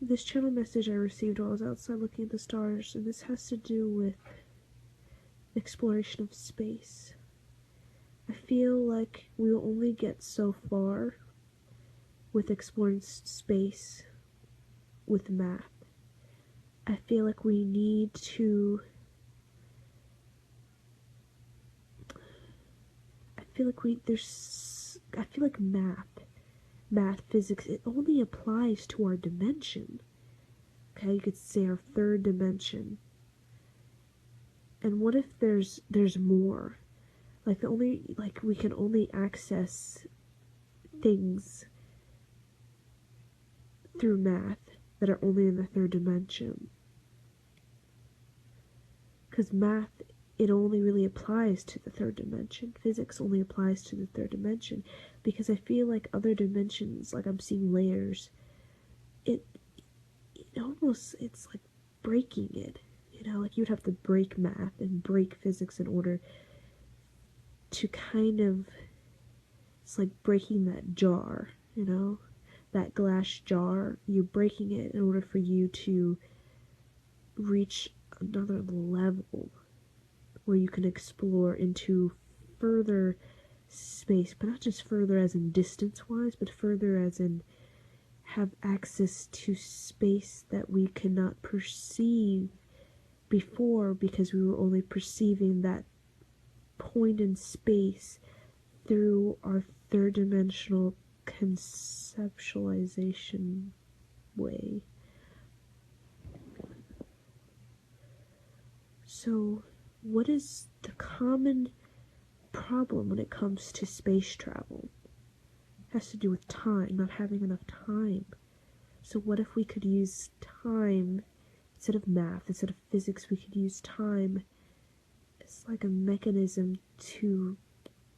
this channel message I received while I was outside looking at the stars, and this has to do with exploration of space. I feel like we will only get so far with exploring space with math. I feel like we need to. I feel like math, physics, it only applies to our dimension. Okay, you could say our third dimension. And what if there's more? Like we can only access things through math that are only in the third dimension. Because math, it only really applies to the third dimension. Physics only applies to the third dimension. Because I feel like other dimensions, like I'm seeing layers, it's like breaking it. Like you'd have to break math and break physics in order to kind of, it's like breaking that jar, that glass jar. You're breaking it in order for you to reach another level where you can explore into further space, but not just further as in distance wise, but further as in have access to space that we cannot perceive before, because we were only perceiving that point in space through our third dimensional conceptualization way. So, what is the common problem when it comes to space travel? It has to do with time, not having enough time. So what if we could use time instead of math, instead of physics? We could use time as like a mechanism to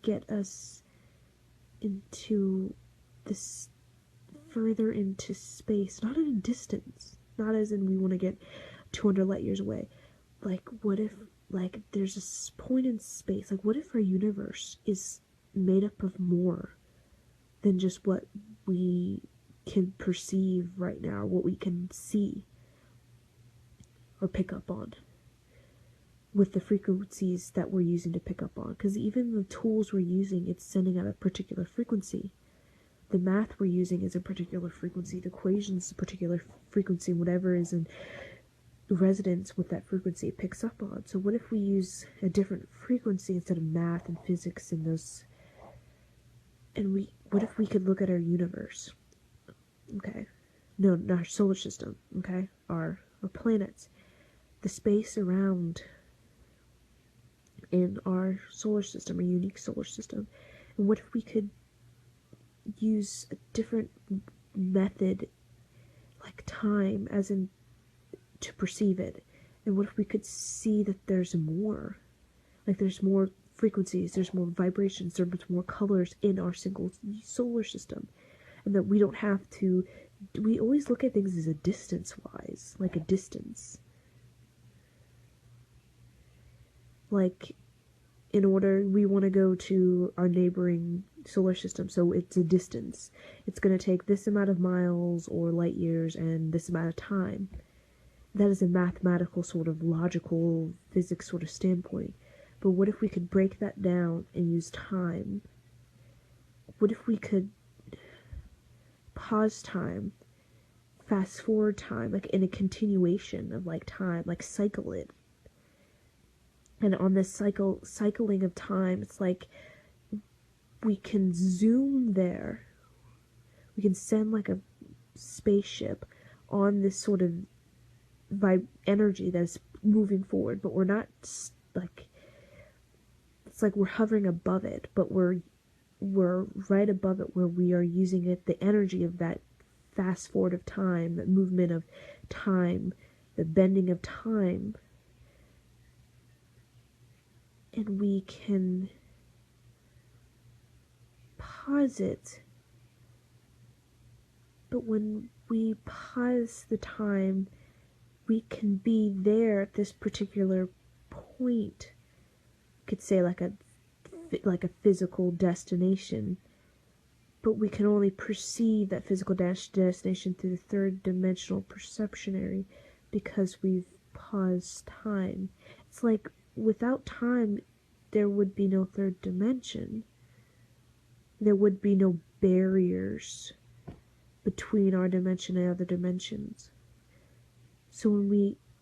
get us into this further into space, not in a distance, not as in we want to get 200 light years away. Like, what if, like, there's a point in space, like, what if our universe is made up of more than just what we can perceive right now, what we can see or pick up on with the frequencies that we're using to pick up on? Because even the tools we're using, it's sending out a particular frequency. The math we're using is a particular frequency. The equations a particular frequency. Whatever is in resonance with that frequency it picks up on. So what if we use a different frequency instead of math and physics in those? And what if we could look at our universe? Okay. No, not our solar system. Okay. Our planets. The space around in our solar system, our unique solar system. And what if we could use a different method, like time, as in to perceive it? And what if we could see that there's more? Like there's more frequencies, there's more vibrations, there's more colors in our single solar system. And that we don't have to, we always look at things as a distance wise, like a distance. Like, in order, we want to go to our neighboring solar system, so it's a distance. It's going to take this amount of miles or light years and this amount of time. That is a mathematical sort of logical physics sort of standpoint. But what if we could break that down and use time? What if we could pause time, fast forward time, like in a continuation of like time, like cycle it? And on this cycling of time, it's like we can zoom there. We can send like a spaceship on this sort of energy that's moving forward, but we're not like, it's like we're hovering above it, but we're right above it, where we are using it, the energy of that fast forward of time, the movement of time, the bending of time. And we can pause it. But when we pause the time, we can be there at this particular point. You could say like a physical destination. but we can only perceive that physical destination through the third dimensional perception area because we've paused time. It's like without time, there would be no third dimension. There would be no barriers between our dimension and other dimensions. So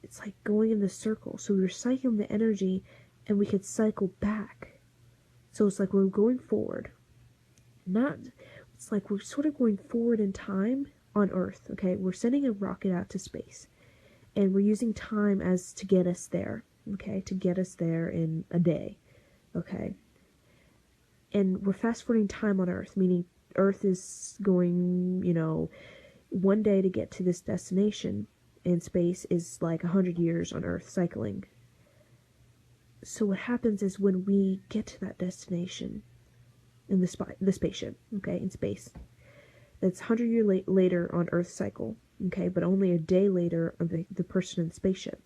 it's like going in the circle. So we're cycling the energy and we could cycle back. So it's like we're going forward. It's like we're sort of going forward in time on Earth, okay? We're sending a rocket out to space. And we're using time as to get us there, okay? To get us there in a day, okay? And we're fast forwarding time on Earth, meaning Earth is going, one day to get to this destination, and space is like 100 years on Earth cycling. So what happens is when we get to that destination in the spaceship, okay, in space, that's 100 years later on Earth cycle, okay, but only a day later on the person in the spaceship.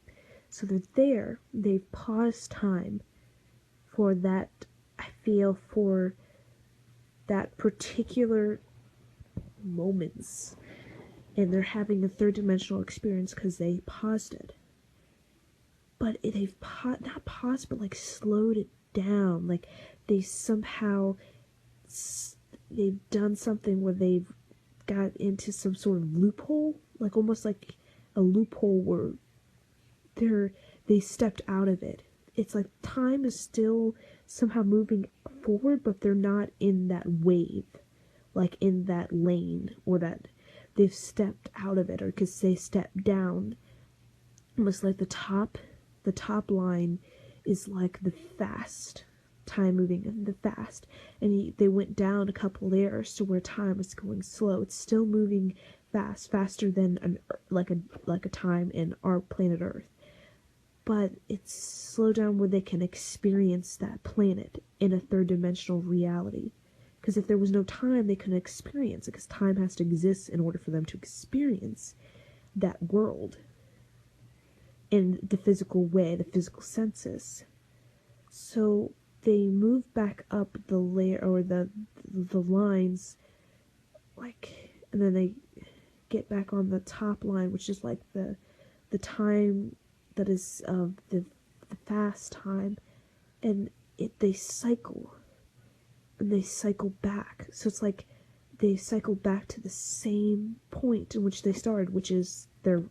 So they're there, they've paused time for that, I feel, for that particular moments, and they're having a third dimensional experience because they paused it. But they've not paused, but like slowed it down. Like they somehow, they've done something where they've got into some sort of loophole, like almost like a loophole where they stepped out of it. It's like time is still somehow moving forward, but they're not in that wave, like in that lane, or that they've stepped out of it, or because they stepped down. Almost like the top line is like the fast time moving, the fast, and they went down a couple layers to where time is going slow. It's still moving faster than a time in our planet Earth, but it's slowed down where they can experience that planet in a third dimensional reality. Because if there was no time, they couldn't experience it, because time has to exist in order for them to experience that world in the physical way, the physical senses. So they move back up the layer, or the lines, like, and then they get back on the top line, which is like the time that is the fast time, and they cycle, and they cycle back. So it's like they cycle back to the same point in which they started, which is they're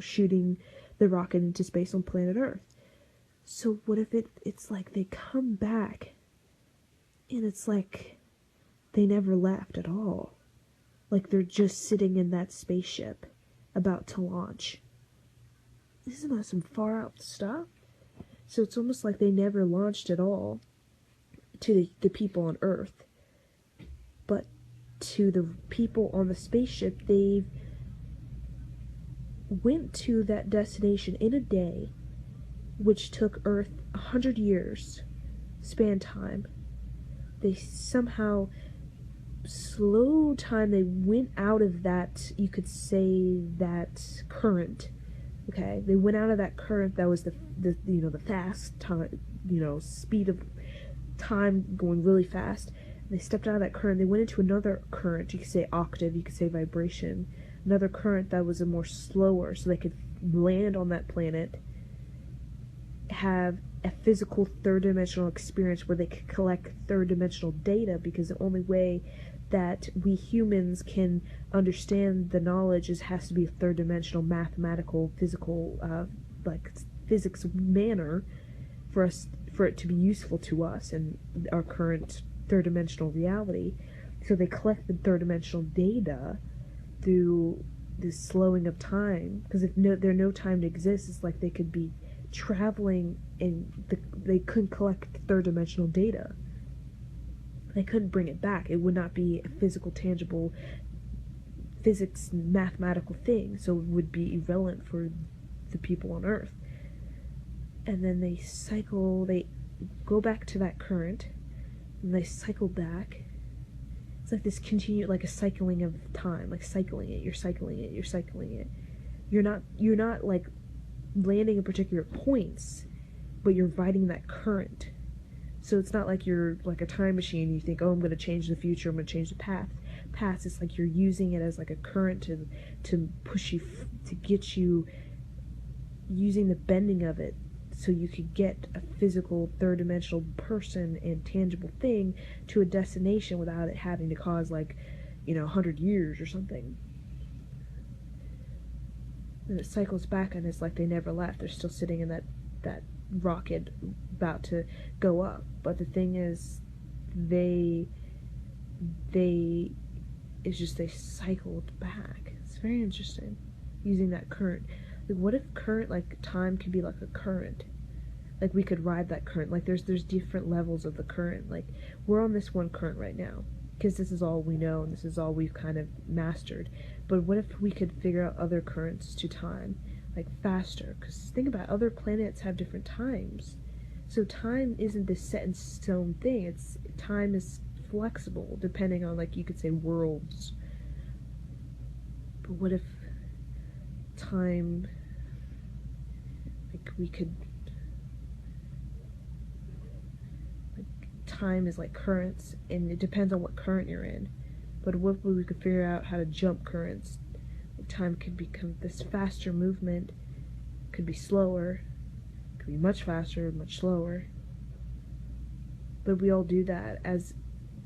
shooting the rocket into space on planet Earth. So what if it's like they come back and it's like they never left at all, like they're just sitting in that spaceship about to launch? Isn't that some far out stuff? So it's almost like they never launched at all to the people on Earth, but to the people on the spaceship, they went to that destination in a day, which took Earth 100 years span time. They somehow slowed time. They went out of that, you could say, that current. Okay, they went out of that current that was the fast time, speed of time going really fast. They stepped out of that current. They went into another current. You could say octave, you could say vibration. Another current that was a more slower, so they could land on that planet, have a physical third dimensional experience where they could collect third dimensional data, because the only way that we humans can understand the knowledge has to be a third dimensional, mathematical, physical, like physics manner for it to be useful to us in our current third dimensional reality. So they collect the third dimensional data through the slowing of time, because if there's no time to exist, it's like they could be traveling and they couldn't collect third dimensional data. They couldn't bring it back. It would not be a physical, tangible, physics, mathematical thing, so it would be irrelevant for the people on Earth. And then they go back to that current, and they cycle back. It's like this continued, like a cycling of time, like cycling it, you're cycling it, you're cycling it. You're not like landing at particular points, but you're riding that current. So it's not like you're like a time machine. You think, oh, I'm going to change the future. I'm going to change the past. It's like you're using it as like a current to push you, to get you, using the bending of it so you could get a physical third-dimensional person and tangible thing to a destination without it having to cause, like, 100 years or something. And it cycles back, and it's like they never left. They're still sitting in that rocket about to go up. But the thing is, it's just they cycled back. It's very interesting, using that current. Like, what if current, like, time could be like a current? Like, we could ride that current. Like, there's different levels of the current. Like, we're on this one current right now, because this is all we know, and this is all we've kind of mastered. But what if we could figure out other currents to time, like faster? Because think about it, other planets have different times. So time isn't this set in stone thing. Time is flexible, depending on, like, you could say worlds. But what if time, like, we could, like, time is like currents, and it depends on what current you're in. But what if we could figure out how to jump currents? Like, time could become this faster movement, could be slower, could be much faster, much slower. But we all do that as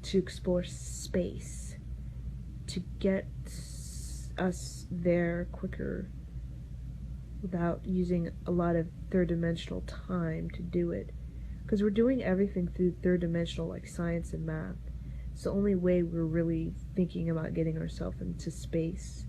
to explore space, to get us there quicker without using a lot of third-dimensional time to do it. Because we're doing everything through third-dimensional, like science and math. It's the only way we're really thinking about getting ourselves into space.